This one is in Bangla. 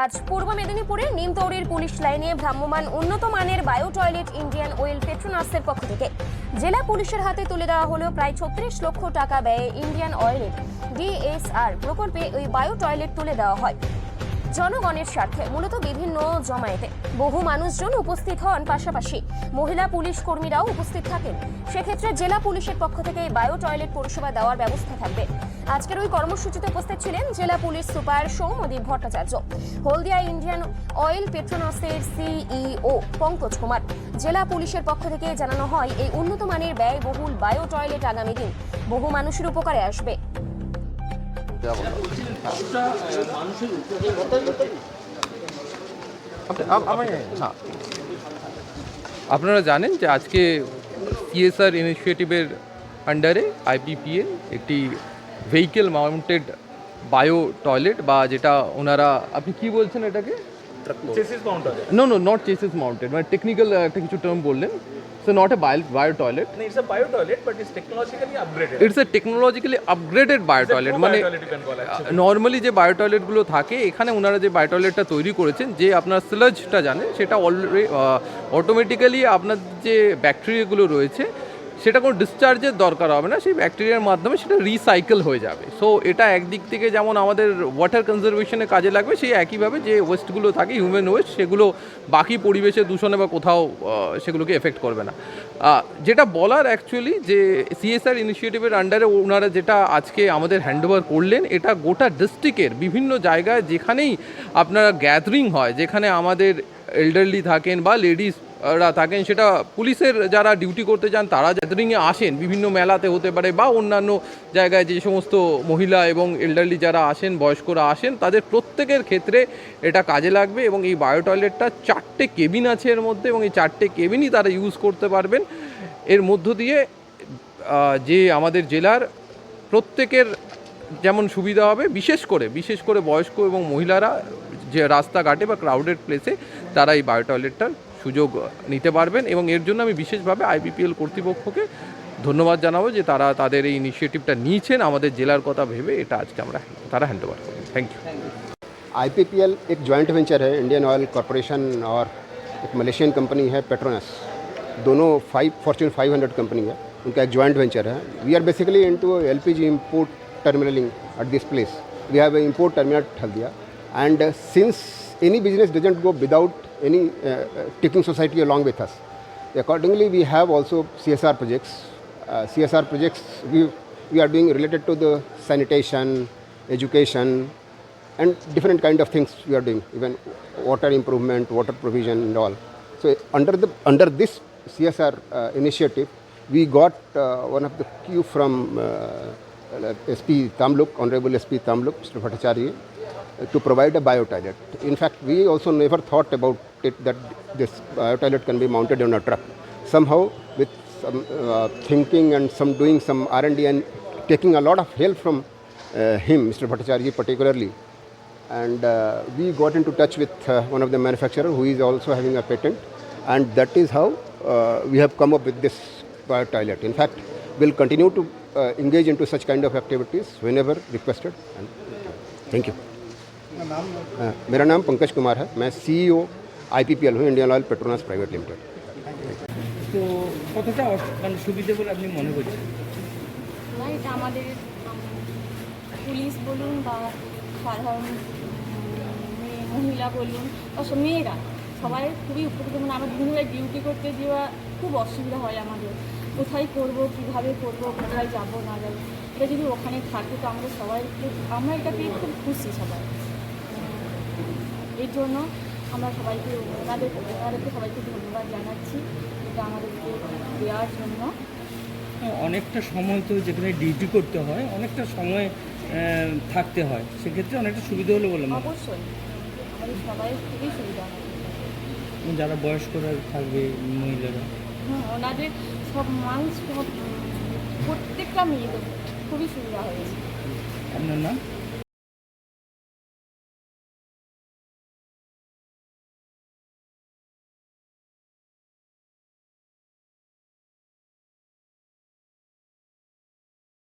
আজ পূর্ব মেদিনীপুরের নিমতৌড়ির পুলিশ লাইনে ভ্রাম্যমাণ উন্নত মানের বায়ো টয়লেট ইন্ডিয়ান অয়েল পেট্রোনাসের পক্ষ থেকে জেলা পুলিশের হাতে তুলে দেওয়া হলো প্রায় 36 লক্ষ টাকা ব্যয়ে ইন্ডিয়ান অয়েলের ডিএসআর প্রকল্পে ওই বায়ো টয়লেট তুলে দেওয়া হয় জনগণের স্বার্থে। মূলত বিভিন্ন জমায়েতে বহু মানুষজন উপস্থিত হন, পাশাপাশি মহিলা পুলিশ কর্মীরাও উপস্থিত থাকেন। সেক্ষেত্রে জেলা পুলিশের পক্ষ থেকে বায়ো টয়লেট পরিষেবা দেওয়ার ব্যবস্থা থাকবে। আজকের ওই কর্মসূচিতে উপস্থিত ছিলেন জেলা police super Soumyadip Bhattacharya, Haldia Indian oil পেট্রোনাসের সিইও পঙ্কজ কুমার। জেলা পুলিশের পক্ষ থেকে জানানো হয়, এই উন্নত মানের ব্যয়বহুল বায়ো টয়লেট আগামী দিন বহু মানুষের উপকারে আসবে। আপনারা জানেন যে আজকে সিএসআর ইনিশিয়েটিভের আন্ডারে আইপিপিএল একটি ভেহিকেল মাউন্টেড বায়ো টয়লেট বা যেটা ওনারা, আপনি কি বলছেন এটাকে? নো নট চেসিস মাউন্টেড, মানে টেকনিক্যাল একটা কিছু টার্ম বললেন। So not a bio toilet. No, it's a bio toilet, but it's technologically upgraded. It's a technologically upgraded bio toilet. মানে নর্মালি যে বায়ো টয়লেটগুলো থাকে, এখানে ওনারা যে বায়ো টয়লেটটা তৈরি করেছেন, যে আপনার স্লাজটা জানেন, সেটা অলরেডি অটোমেটিক্যালি আপনার যে ব্যাকটেরিয়াগুলো রয়েছে সেটা কোনো ডিসচার্জের দরকার হবে না, সেই ব্যাকটেরিয়ার মাধ্যমে সেটা রিসাইকেল হয়ে যাবে। সো এটা একদিক থেকে যেমন আমাদের ওয়াটার কনজারভেশনে কাজে লাগবে, সেই একইভাবে যে ওয়েস্টগুলো থাকে, হিউম্যান ওয়েস্ট, সেগুলো বাকি পরিবেশে দূষণে বা কোথাও সেগুলোকে এফেক্ট করবে না। যেটা বলার অ্যাকচুয়ালি যে সিএসআর ইনিশিয়েটিভের আন্ডারে ওনারা যেটা আজকে আমাদের হ্যান্ডওভার করলেন, এটা গোটা ডিস্ট্রিক্টের বিভিন্ন জায়গায় যেখানেই আপনারা গ্যাদারিং হয়, যেখানে আমাদের এল্ডারলি থাকেন বা লেডিসরা থাকেন, সেটা পুলিশের যারা ডিউটি করতে যান তারা গ্যাদারিংয়ে আসেন, বিভিন্ন মেলাতে হতে পারে বা অন্যান্য জায়গায় যে সমস্ত মহিলা এবং এল্ডারলি যারা আসেন, বয়স্করা আসেন, তাদের প্রত্যেকের ক্ষেত্রে এটা কাজে লাগবে। এবং এই বায়ো টয়লেটটা 4টে কেবিন আছে এর মধ্যে, এবং এই 4টে কেবিনই তারা ইউজ করতে পারবেন। এর মধ্য দিয়ে যে আমাদের জেলার প্রত্যেকের যেমন সুবিধা হবে, বিশেষ করে বয়স্ক এবং মহিলারা যে রাস্তাঘাটে বা ক্রাউডেড প্লেসে তারা এই বায়ো টয়লেটটার সুযোগ নিতে পারবেন। এবং এর জন্য আমি বিশেষভাবে আইপিপিএল কর্তৃপক্ষকে ধন্যবাদ জানাবো যে তারা তাদের এই ইনিশিয়েটিভটা নিয়েছেন আমাদের জেলার কথা ভেবে। এটা আজকে তারা হ্যান্ডওভার করবেন। Thank you. आईपीपीएल एक जॉइंट वेंचर है इंडियन ऑयल कॉरपोरेशन और एक मलेशियन कंपनी है पेट्रोनस। दोनों फॉर्च्यून 500 कंपनी है, उनका एक जॉइंट वेंचर है। We are basically into LPG import terminalling at this place. We have a import terminal at Haldia, and since any business doesn't go without any taking society along with us, accordingly we have also CSR projects. CSR projects we are doing related to the sanitation, education, and different kind of things we are doing, even water improvement, water provision and all. So under this CSR initiative, we got one of the cue from SP Tamluk, Honorable SP Tamluk, Mr. Bhattacharya, to provide a bio toilet. In fact, we also never thought about it that this bio toilet can be mounted on a truck. Somehow, with some thinking and doing some R&D and taking a lot of help from him, Mr. Bhattacharya particularly, and we got into touch with one of the manufacturer who is also having a patent, and that is how we have come up with this bio toilet. In fact, we'll continue to engage into such kind of activities whenever requested. And thank you. मेरा नाम पंकज कुमार है, मैं सीईओ आईपीपीएल हूँ, Indian oil Petronas private limited. তো কতটা মানে সুবিধা বলে আপনি মনে করছেন? না, এটা আমাদের পুলিশ বলুন বা সাধারণ মহিলা বলুন বা মেয়েরা সবাই খুবই উপকৃত। মানে আমরা বিভিন্ন জায়গায় ডিউটি করতে যাওয়া খুব অসুবিধা হয় আমাদের, কোথায় করব, কীভাবে করব, কোথায় যাব না যাব। এটা যদি ওখানে থাকে তো আমরা সবাই আমরা এটা পেয়ে খুব খুশি সবাই। এর জন্য আমরা সবাইকে ওনাদেরকে সবাইকে ধন্যবাদ জানাচ্ছি এটা আমাদেরকে দেওয়ার জন্য। অনেকটা সময় তো যেখানে ডিউটি করতে হয়, অনেকটা সময় থাকতে হয়, সেক্ষেত্রে অনেকটা সুবিধা হলো বলে অবশ্যই আমাদের সবাই খুবই সুবিধা হয়। যারা বয়স্করা থাকবে, মহিলারা, ওনাদের সব মানুষ প্রত্যেকটা মেয়েদের খুবই সুবিধা হয়েছে। আপনার নাম?